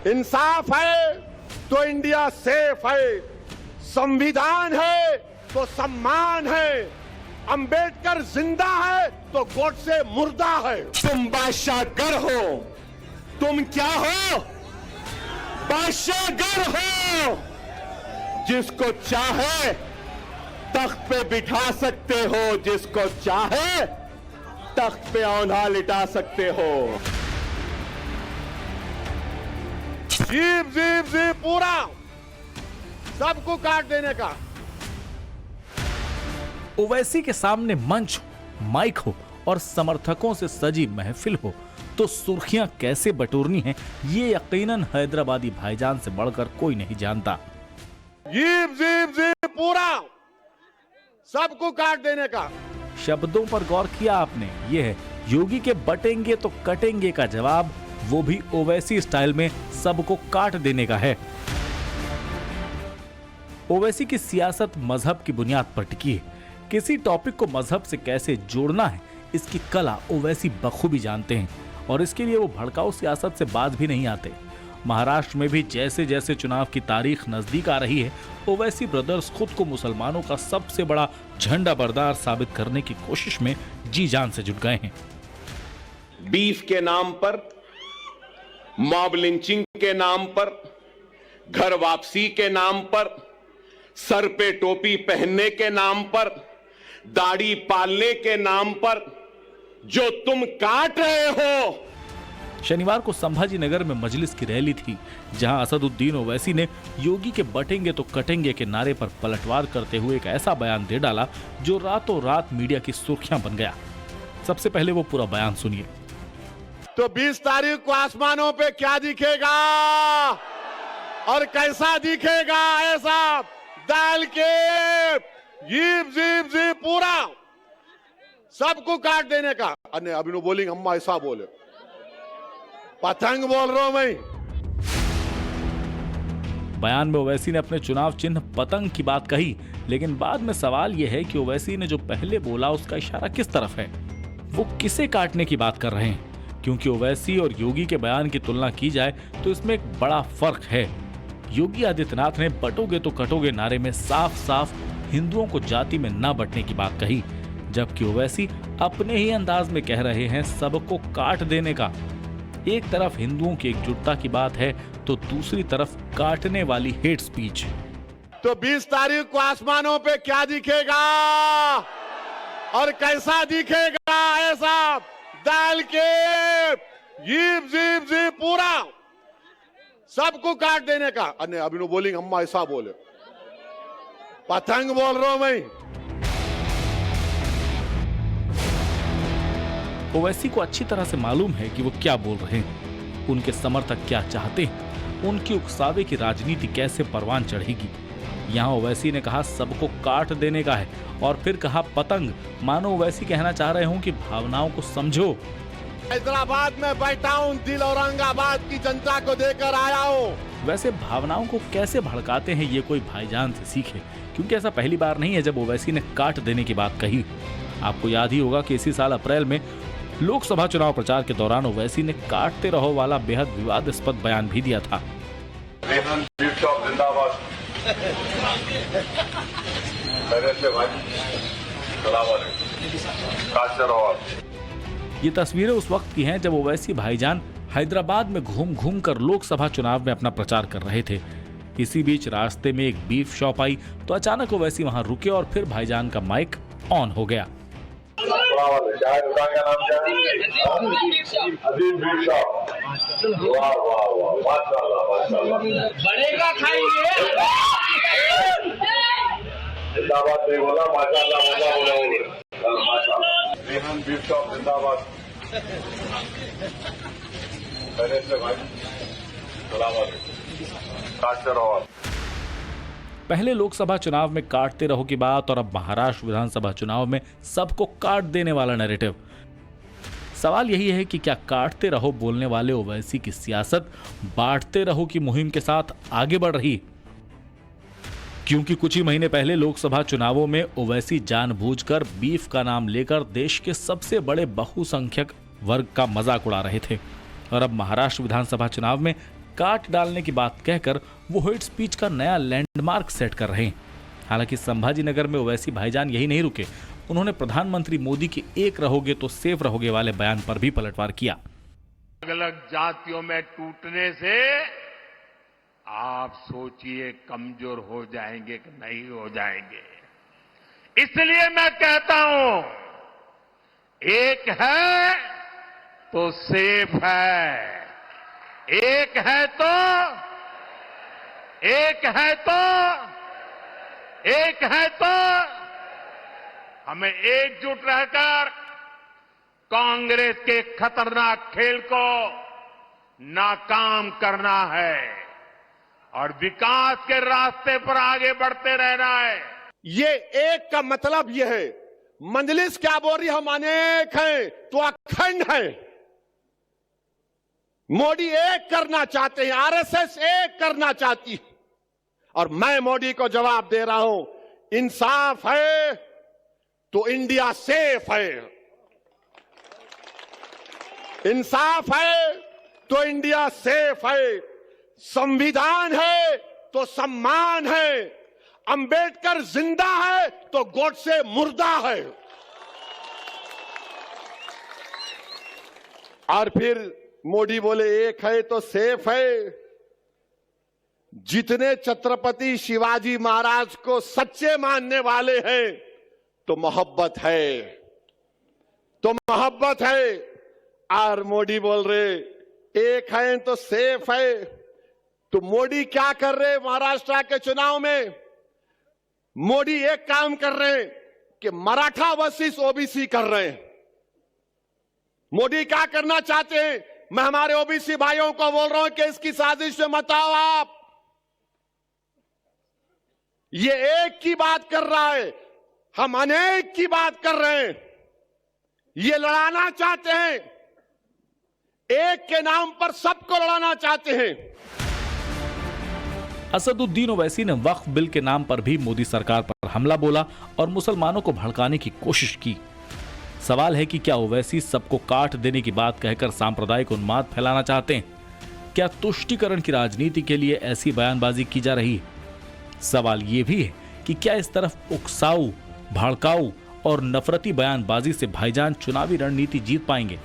इंसाफ है तो India safe है, संविधान है तो सम्मान है, अंबेडकर जिंदा है तो गोडसे मुर्दा है। तुम बादशाहगर हो, तुम क्या हो? बादशाहगर हो। जिसको चाहे तख्त पे बिठा सकते हो, जिसको चाहे तख्त पे औंधा लिटा सकते हो। जीप जीप जीप पूरा सबको काट देने का। ओवैसी के सामने मंच हो, माइक हो और समर्थकों से सजी महफिल हो तो सुर्खियां कैसे बटोरनी है, ये यकीनन हैदराबादी भाईजान से बढ़कर कोई नहीं जानता। जीप जीप जीप पूरा सबको काट देने का। शब्दों पर गौर किया आपने? ये है योगी के बटेंगे तो कटेंगे का जवाब, वो भी ओवैसी स्टाइल में सबको काट देने का है। ओवैसी की सियासत मजहब की बुनियाद पर टिकी है। किसी टॉपिक को मजहब से कैसे जोड़ना है, इसकी कला ओवैसी बखूबी जानते हैं और इसके लिए वो भड़काऊ सियासत से बाज भी नहीं आते। महाराष्ट्र में भी जैसे जैसे चुनाव की तारीख नजदीक आ रही है, ओवैसी ब्रदर्स खुद को मुसलमानों का सबसे बड़ा झंडा बरदार साबित करने की कोशिश में जी जान से जुट गए हैं। बीफ के नाम पर, मॉब लिंचिंग के नाम पर, घर वापसी के नाम पर, सर पे टोपी पहनने के नाम पर, दाढ़ी पालने के नाम पर जो तुम काट रहे हो। शनिवार को संभाजी नगर में मजलिस की रैली थी, जहां असदुद्दीन ओवैसी ने योगी के बटेंगे तो कटेंगे के नारे पर पलटवार करते हुए एक ऐसा बयान दे डाला जो रातों रात मीडिया की सुर्खियां बन गया। सबसे पहले वो पूरा बयान सुनिए। तो 20 तारीख को आसमानों पे क्या दिखेगा और कैसा दिखेगा, ऐसा डाल के जीप जीप जीप पूरा सबको काट देने का। अन्य अभी बोलेंगे हम ऐसा बोले, पतंग बोल रहा हूं मैं। बयान में ओवैसी ने अपने चुनाव चिन्ह पतंग की बात कही, लेकिन बाद में सवाल यह है कि ओवैसी ने जो पहले बोला उसका इशारा किस तरफ है, वो किसे काटने की बात कर रहे हैं। क्योंकि ओवैसी और योगी के बयान की तुलना की जाए तो इसमें एक बड़ा फर्क है। योगी आदित्यनाथ ने बटोगे तो कटोगे नारे में साफ साफ हिंदुओं को जाति में न बंटने की बात कही, जबकि ओवैसी अपने ही अंदाज में कह रहे हैं सबको काट देने का। एक तरफ हिंदुओं की एकजुटता की बात है तो दूसरी तरफ काटने वाली हेट स्पीच। तो 20 तारीख को आसमानों पे क्या दिखेगा और कैसा दिखेगा, ऐसा डाल के जीप जीप जीप पूरा सबको काट देने का। अन्य अभी बोलेंगे हम ऐसा बोले, पतंग बोल रहा हूं मैं। ओवैसी को अच्छी तरह से मालूम है कि वो क्या बोल रहे हैं, उनके समर्थक क्या चाहते हैं, उनकी उकसावे की राजनीति कैसे परवान चढ़ेगी। यहाँ ओवैसी ने कहा सबको काट देने का है और फिर कहा पतंग, मानो ओवैसी कहना चाह रहे हूँ कि भावनाओं को समझो। हैदराबाद में बैठा हूँ, दिल औरंगाबाद की जनता को देकर आया हूँ। वैसे भावनाओं को कैसे भड़काते हैं ये कोई भाईजान से सीखे, क्योंकि ऐसा पहली बार नहीं है जब ओवैसी ने काट देने की बात कही। आपको याद ही होगा कि इसी साल अप्रैल में लोकसभा चुनाव प्रचार के दौरान ओवैसी ने काटते रहो वाला बेहद विवादास्पद बयान भी दिया था। ये तस्वीरें उस वक्त की हैं जब ओवैसी भाईजान हैदराबाद में घूम घूम कर लोकसभा चुनाव में अपना प्रचार कर रहे थे। इसी बीच रास्ते में एक बीफ शॉप आई तो अचानक ओवैसी वहां रुके और फिर भाईजान का माइक ऑन हो गया। चाय दुकान का नाम क्या है? अजीम बीफ शॉप। वाह वाह वाह, माशाल्लाह माशाल्लाह। बड़ेगा खाएंगे। जिंदाबाद नहीं बोला, माशाल्लाह बोला माशाल्लाह। रेहान बीफ शॉप जिंदाबाद। पहले से भाई सलाम अलैकुम। काटते रहो आप। पहले लोकसभा चुनाव में काटते रहो की बात और अब महाराष्ट्र विधानसभा चुनाव में सबको काट देने वाला नैरेटिव। सवाल यही है कि क्या काटते रहो बोलने वाले ओवैसी की सियासत बांटते रहो की मुहिम के साथ आगे बढ़ रही? क्योंकि कुछ ही महीने पहले लोकसभा चुनावों में ओवैसी जानबूझकर बीफ का नाम लेकर देश के सबसे बड़े बहुसंख्यक वर्ग का मजाक उड़ा रहे थे और अब महाराष्ट्र विधानसभा चुनाव में काट डालने की बात कहकर वो हेट स्पीच का नया लैंडमार्क सेट कर रहे हैं। हालांकि संभाजी नगर में ओवैसी भाईजान यही नहीं रुके, उन्होंने प्रधानमंत्री मोदी के एक रहोगे तो सेफ रहोगे वाले बयान पर भी पलटवार किया। अलग अलग जातियों में टूटने से आप सोचिए कमजोर हो जाएंगे कि नहीं हो जाएंगे। इसलिए मैं कहता हूं, एक है तो सेफ है, एक है तो हमें एकजुट रहकर कांग्रेस के खतरनाक खेल को नाकाम करना है और विकास के रास्ते पर आगे बढ़ते रहना है। ये एक का मतलब ये है, मंजलिस क्या बोल रही, हम अनेक हैं तो अखंड है। मोदी एक करना चाहते हैं, आरएसएस एक करना चाहती है, और मैं मोदी को जवाब दे रहा हूं, इंसाफ है तो इंडिया सेफ है, इंसाफ है तो इंडिया सेफ है, संविधान है तो सम्मान है, अंबेडकर जिंदा है तो गोडसे मुर्दा है। और फिर मोदी बोले एक है तो सेफ है। जितने छत्रपति शिवाजी महाराज को सच्चे मानने वाले हैं तो मोहब्बत है, तो मोहब्बत है। और मोदी बोल रहे एक है तो सेफ है। तो मोदी क्या कर रहे महाराष्ट्र के चुनाव में? मोदी एक काम कर रहे हैं कि मराठा वर्सेस ओबीसी कर रहे हैं। मोदी क्या करना चाहते हैं? मैं हमारे ओबीसी भाइयों को बोल रहा हूं कि इसकी साजिश में मत आओ आप। ये एक की बात कर रहा है, हम अनेक की बात कर रहे हैं। ये लड़ाना चाहते हैं, एक के नाम पर सबको लड़ाना चाहते हैं। असदुद्दीन ओवैसी ने वक्फ बिल के नाम पर भी मोदी सरकार पर हमला बोला और मुसलमानों को भड़काने की कोशिश की। सवाल है कि क्या ओवैसी सबको काट देने की बात कहकर सांप्रदायिक उन्माद फैलाना चाहते हैं? क्या तुष्टीकरण की राजनीति के लिए ऐसी बयानबाजी की जा रही है? सवाल ये भी है कि क्या इस तरफ उकसाऊ, भड़काऊ और नफरती बयानबाजी से भाईजान चुनावी रणनीति जीत पाएंगे?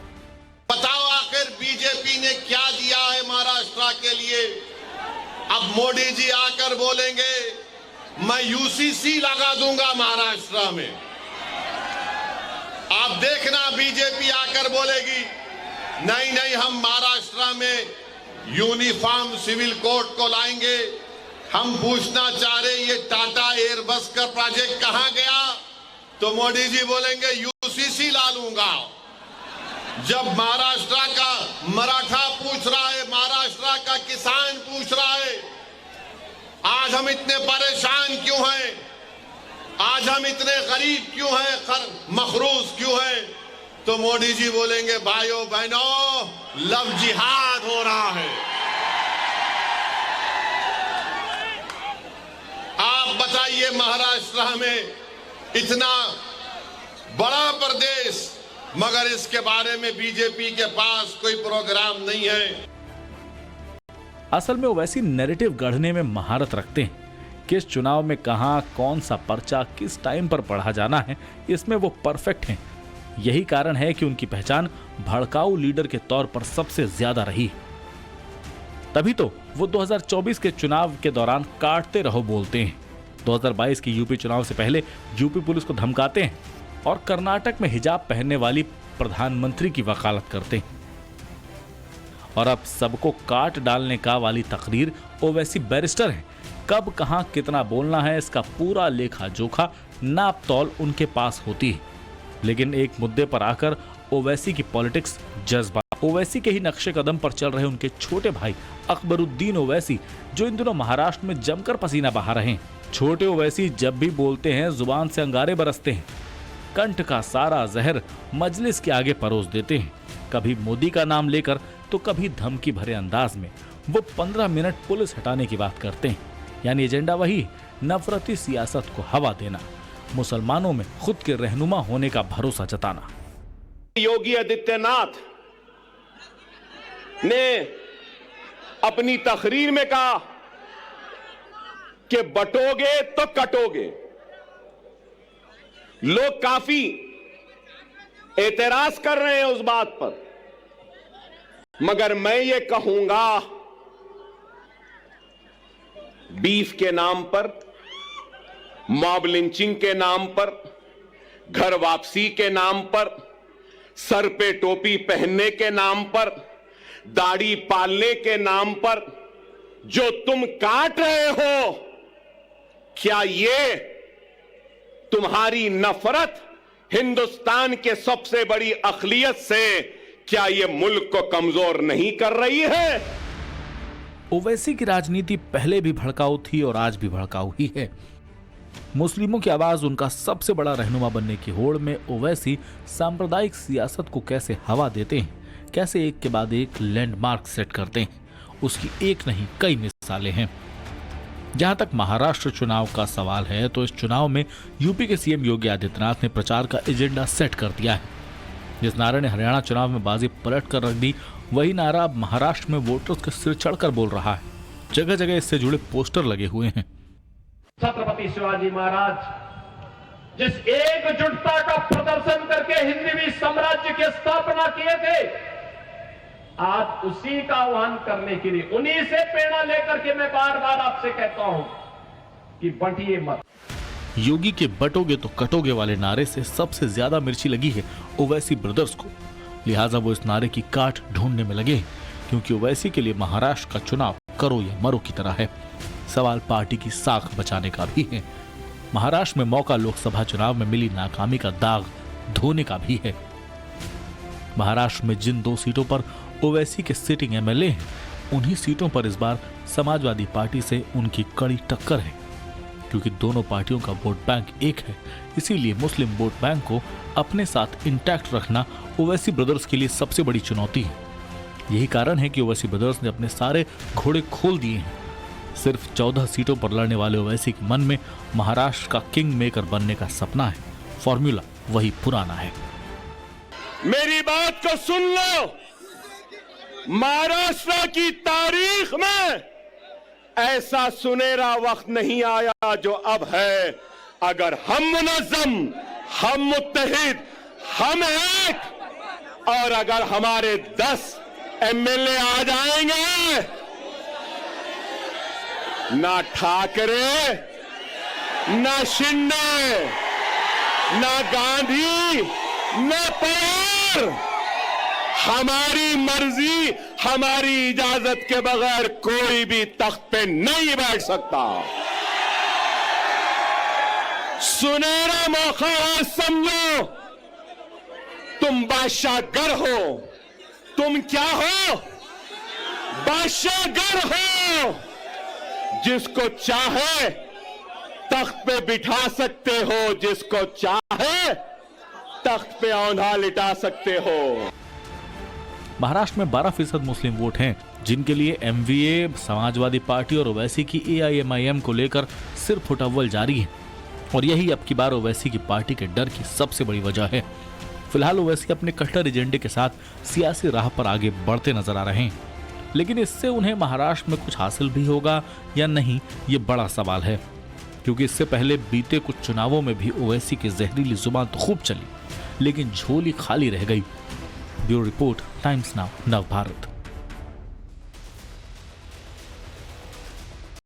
बताओ आखिर बीजेपी ने क्या दिया है महाराष्ट्र के लिए? अब मोदी जी आकर बोलेंगे मैं यूसीसी लगा दूंगा महाराष्ट्र में। आप देखना बीजेपी आकर बोलेगी नहीं नहीं हम महाराष्ट्र में यूनिफॉर्म सिविल कोड को लाएंगे। हम पूछना चाह रहे ये टाटा एयरबस का प्रोजेक्ट कहां गया? तो मोदी जी बोलेंगे यूसीसी ला लूंगा। जब महाराष्ट्र का मराठा पूछ रहा है, महाराष्ट्र का किसान पूछ रहा है आज हम इतने परेशान क्यों हैं, आज हम इतने गरीब क्यों हैं, मखरूज क्यों हैं, तो मोदी जी बोलेंगे भाइयों बहनों लव जिहाद हो रहा है। आप बताइए महाराष्ट्र में इतना बड़ा प्रदेश मगर इसके बारे में बीजेपी के पास कोई प्रोग्राम नहीं है। असल में ओवैसी नैरेटिव गढ़ने में महारत रखते हैं। किस चुनाव में कहां कौन सा पर्चा किस टाइम पर पढ़ा जाना है, इसमें वो परफेक्ट हैं। यही कारण है कि उनकी पहचान भड़काऊ लीडर के तौर पर सबसे ज्यादा रही। तभी तो वो 2024 के चुनाव के दौरान काटते रहो बोलते हैं, 2022 के यूपी चुनाव से पहले यूपी पुलिस को धमकाते हैं और कर्नाटक में हिजाब पहनने वाली प्रधानमंत्री की वकालत करते हैं। और अब सबको काट डालने का वाली तकरीर ओवैसी बैरिस्टर हैं। कब कहां कितना बोलना है इसका पूरा लेखा जोखा नाप तौल उनके पास होती है। लेकिन एक मुद्दे पर आकर ओवैसी की पॉलिटिक्स जज्बा, ओवैसी के ही नक्शे कदम पर चल रहे उनके छोटे भाई अकबरुद्दीन ओवैसी जो इन दिनों महाराष्ट्र में जमकर पसीना बहा रहे हैं। छोटे ओवैसी जब भी बोलते हैं जुबान से अंगारे बरसते हैं, कंठ का सारा जहर मजलिस के आगे परोस देते हैं। कभी मोदी का नाम लेकर तो कभी धमकी भरे अंदाज में वो 15 मिनट पुलिस हटाने की बात करते हैं। यानी एजेंडा वही, नफरती सियासत को हवा देना, मुसलमानों में खुद के रहनुमा होने का भरोसा जताना। योगी आदित्यनाथ ने अपनी तकरीर में कहा कि बटोगे तो कटोगे। लोग काफी एतराज कर रहे हैं उस बात पर, मगर मैं ये कहूंगा, बीफ के नाम पर, मॉब लिंचिंग के नाम पर, घर वापसी के नाम पर, सर पे टोपी पहनने के नाम पर, दाढ़ी पालने के नाम पर जो तुम काट रहे हो, क्या ये तुम्हारी नफरत हिंदुस्तान के सबसे बड़ी अक़लियत से, क्या ये मुल्क को कमजोर नहीं कर रही है? ओवैसी की राजनीति पहले भी भड़काऊ थी और आज भी भड़काऊ ही है। मुस्लिमों की आवाज उनका सबसे बड़ा रहनुमा बनने की होड़ में ओवैसी सांप्रदायिक सियासत को कैसे हवा देते हैं, कैसे एक के बाद एक लैंडमार्क सेट करते हैं, उसकी एक नहीं कई मिसालें हैं। जहां तक महाराष्ट्र चुनाव का सवाल है तो इस चुनाव में यूपी के सीएम योगी आदित्यनाथ ने प्रचार का एजेंडा सेट कर दिया है। जिस नारे ने हरियाणा चुनाव में बाजी पलट कर रख दी, वही नारा अब महाराष्ट्र में वोटर्स के सिर चढ़कर बोल रहा है। जगह जगह इससे जुड़े पोस्टर लगे हुए हैं। छत्रपति शिवाजी महाराज जिस एकजुटता का प्रदर्शन करके हिंदवी साम्राज्य की स्थापना किए थे, आज उसी का आह्वान करने के लिए, उन्हीं से प्रेरणा लेकर के मैं बार बार आपसे कहता हूं कि बंटिए मत। योगी के बटोगे तो कटोगे वाले नारे से सबसे ज्यादा मिर्ची लगी है ओवैसी ब्रदर्स को, लिहाजा वो इस नारे की काट ढूंढने में लगे, क्योंकि ओवैसी के लिए महाराष्ट्र का चुनाव करो या मरो की तरह है। सवाल पार्टी की साख बचाने का भी है। महाराष्ट्र में मौका लोकसभा चुनाव में मिली नाकामी का दाग धोने का भी है। महाराष्ट्र में जिन 2 सीटों पर ओवैसी के सिटिंग एमएलए हैं, उन्हीं सीटों पर इस बार समाजवादी पार्टी से उनकी कड़ी टक्कर है। क्योंकि दोनों पार्टियों का वोट बैंक एक है, इसीलिए मुस्लिम वोट बैंक को अपने साथ इंटैक्ट रखना ओवैसी ब्रदर्स के लिए सबसे बड़ी चुनौती है। यही कारण है कि ओवैसी ब्रदर्स ने अपने सारे घोड़े खोल दिए हैं। सिर्फ 14 सीटों पर लड़ने वाले ओवैसी के मन में महाराष्ट्र का किंग मेकर बनने का सपना है। फॉर्मूला वही पुराना है। मेरी बात को सुन लो, महाराष्ट्र की तारीख में ऐसा सुनहरा वक्त नहीं आया जो अब है। अगर हम मुनज़्ज़म, हम मुत्तहिद, हम एक, और अगर हमारे 10 एमएलए आ जाएंगे, ना ठाकरे, ना शिंदे, ना गांधी, ना पवार, हमारी मर्जी, हमारी इजाजत के बगैर कोई भी तख्त पे नहीं बैठ सकता। सुनहरा मौका है, समझो। तुम बादशाहगर हो। तुम क्या हो? बादशाहगर हो। जिसको चाहे तख्त पे बिठा सकते हो, जिसको चाहे तख्त पे औंधा लिटा सकते हो। महाराष्ट्र में 12% मुस्लिम वोट हैं, जिनके लिए एमवीए, समाजवादी पार्टी और ओवैसी की एआईएमआईएम को लेकर सिर फुटअव्वल जारी है। और यही अब की बार ओवैसी की पार्टी के डर की सबसे बड़ी वजह है। फिलहाल ओवैसी अपने कट्टर एजेंडे के साथ सियासी राह पर आगे बढ़ते नजर आ रहे हैं, लेकिन इससे उन्हें महाराष्ट्र में कुछ हासिल भी होगा या नहीं, ये बड़ा सवाल है। क्योंकि इससे पहले बीते कुछ चुनावों में भी ओवैसी की जहरीली जुबान तो खूब चली, लेकिन झोली खाली रह गई। ब्यूरो रिपोर्ट, टाइम्स नाउ, नव भारत।